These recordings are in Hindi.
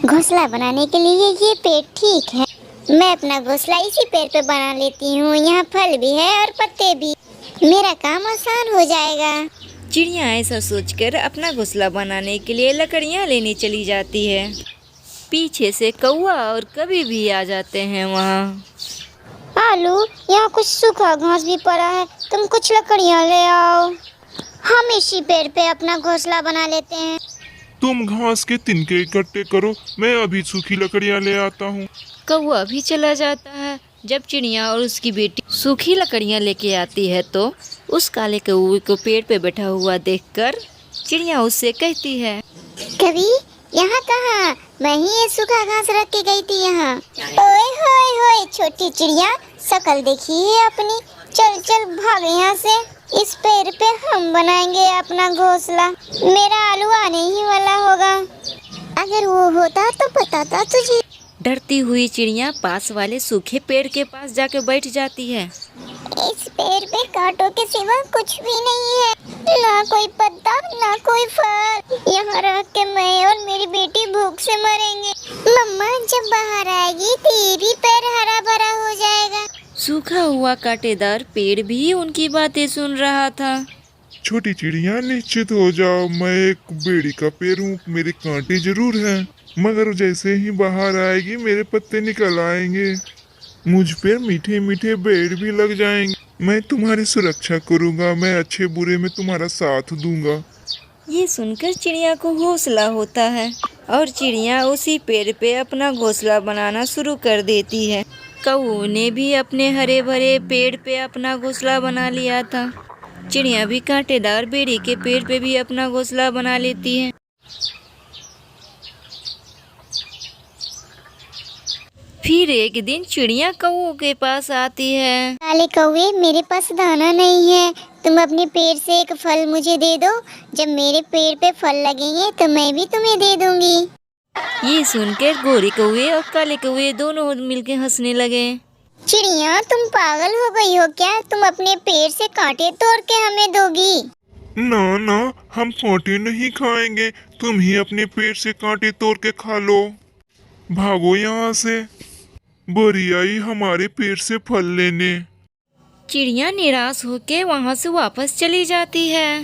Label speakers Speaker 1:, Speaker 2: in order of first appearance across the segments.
Speaker 1: घोंसला बनाने के लिए ये पेड़ ठीक है। मैं अपना घोंसला इसी पेड़ पे बना लेती हूँ। यहाँ फल भी है और पत्ते भी। मेरा काम आसान हो जाएगा।
Speaker 2: चिड़िया ऐसा सोचकर अपना घोंसला बनाने के लिए लकड़ियाँ लेने चली जाती है। पीछे से कौवा और कभी भी आ जाते हैं वहाँ।
Speaker 1: आलू, यहाँ कुछ सूखा घास भी पड़ा है, तुम कुछ लकड़ियाँ ले आओ। हम इसी पेड़ पे अपना घोंसला बना लेते हैं।
Speaker 3: तुम घास के तिनके इकट्ठे करो, मैं अभी सूखी लकड़ियाँ ले आता हूँ।
Speaker 2: कौवा भी चला जाता है। जब चिड़िया और उसकी बेटी सूखी लकड़ियाँ लेके आती है तो उस काले कौवे को पेड़ पे बैठा हुआ देखकर चिड़िया उससे कहती है,
Speaker 1: कभी यहाँ कहाँ, मैं ही ये सूखा घास रख के गई थी यहाँ। ओए होए होए छोटी चिड़िया, शकल देखी है अपनी। चल चल भाग यहाँ से। इस पेड़ पे हम बनाएंगे अपना घोंसला। मेरा आलू आने ही वाला होगा। अगर वो होता तो बताता तुझे।
Speaker 2: डरती हुई चिड़िया पास वाले सूखे पेड़ के पास जाके बैठ जाती है।
Speaker 1: इस पेड़ पे कांटों के सिवा कुछ भी नहीं है, ना कोई पत्ता ना कोई फल। यहाँ रह के मैं और मेरी बेटी भूख से मरेंगे। मम्मा जब बाहर आएगी तेरी पैर हरा भरा हो जाएगा।
Speaker 2: सूखा हुआ कांटेदार पेड़ भी उनकी बातें सुन रहा था।
Speaker 3: छोटी चिड़िया निश्चित हो जाओ, मैं एक बेड़ी का पेड़ हूँ, मेरे कांटे जरूर हैं, मगर जैसे ही बाहर आएगी मेरे पत्ते निकल आएंगे। मुझ पे मीठे मीठे बेर भी लग जाएंगे। मैं तुम्हारी सुरक्षा करूँगा, मैं अच्छे बुरे में तुम्हारा साथ दूंगा।
Speaker 2: ये सुनकर चिड़िया को हौसला होता है और चिड़िया उसी पेड़ पे अपना घोंसला बनाना शुरू कर देती है। कौवे ने भी अपने हरे भरे पेड़ पे अपना घोंसला बना लिया था। चिड़िया भी कांटेदार बेड़ी के पेड़ पे भी अपना घोंसला बना लेती है। फिर एक दिन चिड़िया कौवे के पास आती है।
Speaker 1: काले कौवे, मेरे पास दाना नहीं है, तुम अपने पेड़ से एक फल मुझे दे दो। जब मेरे पेड़ पे फल लगेंगे तो मैं भी तुम्हें दे दूंगी।
Speaker 2: ये सुनकर गोरे कौवे और काले कौवे दोनों मिलकर हंसने लगे।
Speaker 1: चिड़िया, तुम पागल हो गई हो क्या? तुम अपने पेड़ से कांटे तोड़ के हमें दोगी?
Speaker 3: ना ना, हम कांटे नहीं खाएंगे, तुम ही अपने पेड़ से कांटे तोड़ के खा लो। भागो यहाँ से, बुरी आई हमारे पेड़ से फल लेने।
Speaker 2: चिड़िया निराश होकर वहाँ से वापस चली जाती है।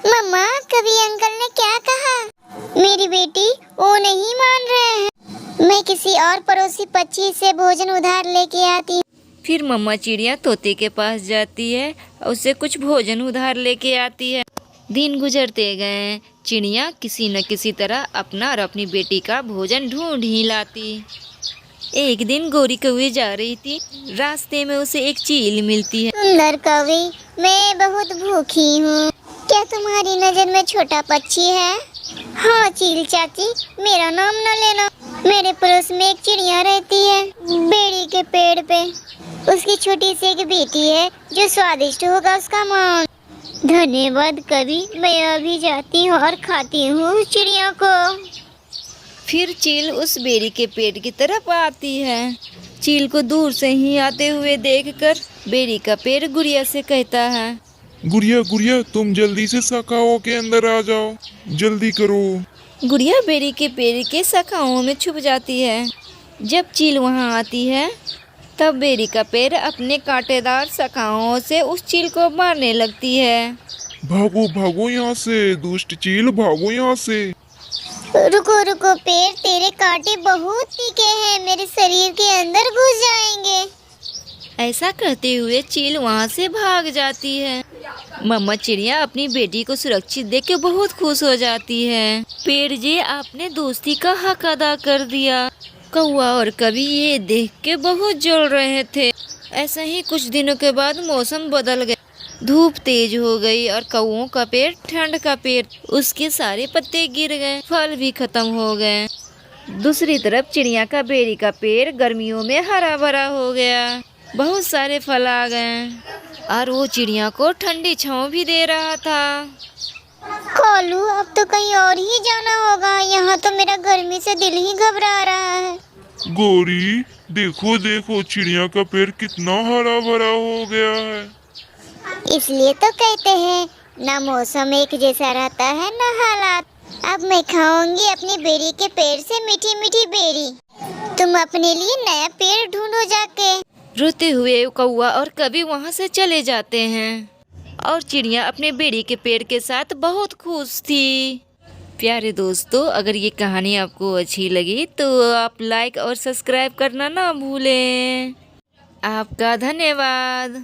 Speaker 1: मम्मा, कभी अंकल ने क्या कहा? मेरी बेटी वो नहीं मान रहे हैं। मैं किसी और पड़ोसी पक्षी से भोजन उधार लेके आती हूँ।
Speaker 2: फिर मम्मा चिड़िया तोते के पास जाती है और उससे कुछ भोजन उधार लेके आती है। दिन गुजरते गए। चिड़िया किसी न किसी तरह अपना और अपनी बेटी का भोजन ढूंढ ही लाती। एक दिन गोरी कौवे जा रही थी। रास्ते में उसे एक चील मिलती है।
Speaker 1: सुंदर कौवे, मैं बहुत भूखी हूँ, क्या तुम्हारी नजर में छोटा पक्षी है? हाँ चील चाची, मेरा नाम न लेना। मेरे पड़ोस में एक चिड़िया रहती है, बेड़ी के पेड़ पे। उसकी छोटी सी एक बेटी है, जो स्वादिष्ट होगा उसका मांस। धन्यवाद कवि, मैं अभी जाती हूँ और खाती हूँ चिड़िया को।
Speaker 2: फिर चील उस बेरी के पेड़ की तरफ आती है। चील को दूर से ही आते हुए देखकर बेरी का पेड़ गुड़िया से कहता है,
Speaker 3: गुड़िया गुड़िया, तुम जल्दी से शाखाओं के अंदर आ जाओ, जल्दी करो।
Speaker 2: गुड़िया बेरी के पेड़ के शाखाओं में छुप जाती है। जब चील वहां आती है तब बेरी का पेड़ अपने कांटेदार शाखाओं से उस चील को मारने लगती है।
Speaker 3: भागो भागो यहाँ से, दुष्ट चील, भागो यहाँ से।
Speaker 1: रुको रुको पेड़, तेरे कांटे बहुत तीखे हैं, मेरे शरीर के अंदर घुस जाएंगे।
Speaker 2: ऐसा कहते हुए चील वहां से भाग जाती है। मम्मा चिड़िया अपनी बेटी को सुरक्षित देख के बहुत खुश हो जाती है। पेड़ जी, आपने दोस्ती का हक अदा कर दिया। कौवा और कवि ये देख के बहुत जल रहे थे। ऐसा ही कुछ दिनों के बाद मौसम बदल गया। धूप तेज हो गई और कौवों का पेड़, ठंड का पेड़, उसके सारे पत्ते गिर गए, फल भी खत्म हो गए। दूसरी तरफ चिड़िया का बेरी का पेड़ गर्मियों में हरा भरा हो गया। बहुत सारे फल आ गए और वो चिड़िया को ठंडी छांव भी दे रहा था।
Speaker 1: कोलू, अब तो कहीं और ही जाना होगा, यहाँ तो मेरा गर्मी से दिल ही घबरा रहा है।
Speaker 3: गोरी, देखो देखो, चिड़िया का पेड़ कितना हरा भरा हो गया है।
Speaker 1: इसलिए तो कहते हैं, ना मौसम एक जैसा रहता है, ना हालात। अब मैं खाऊंगी अपनी बेरी के पेड़ से मीठी मीठी बेरी। तुम अपने लिए नया पेड़ ढूंढो जाके।
Speaker 2: रोते हुए कौवा और कभी वहाँ से चले जाते हैं और चिड़िया अपने बेड़ी के पेड़ के साथ बहुत खुश थी। प्यारे दोस्तों, अगर ये कहानी आपको अच्छी लगी तो आप लाइक और सब्सक्राइब करना ना भूलें। आपका धन्यवाद।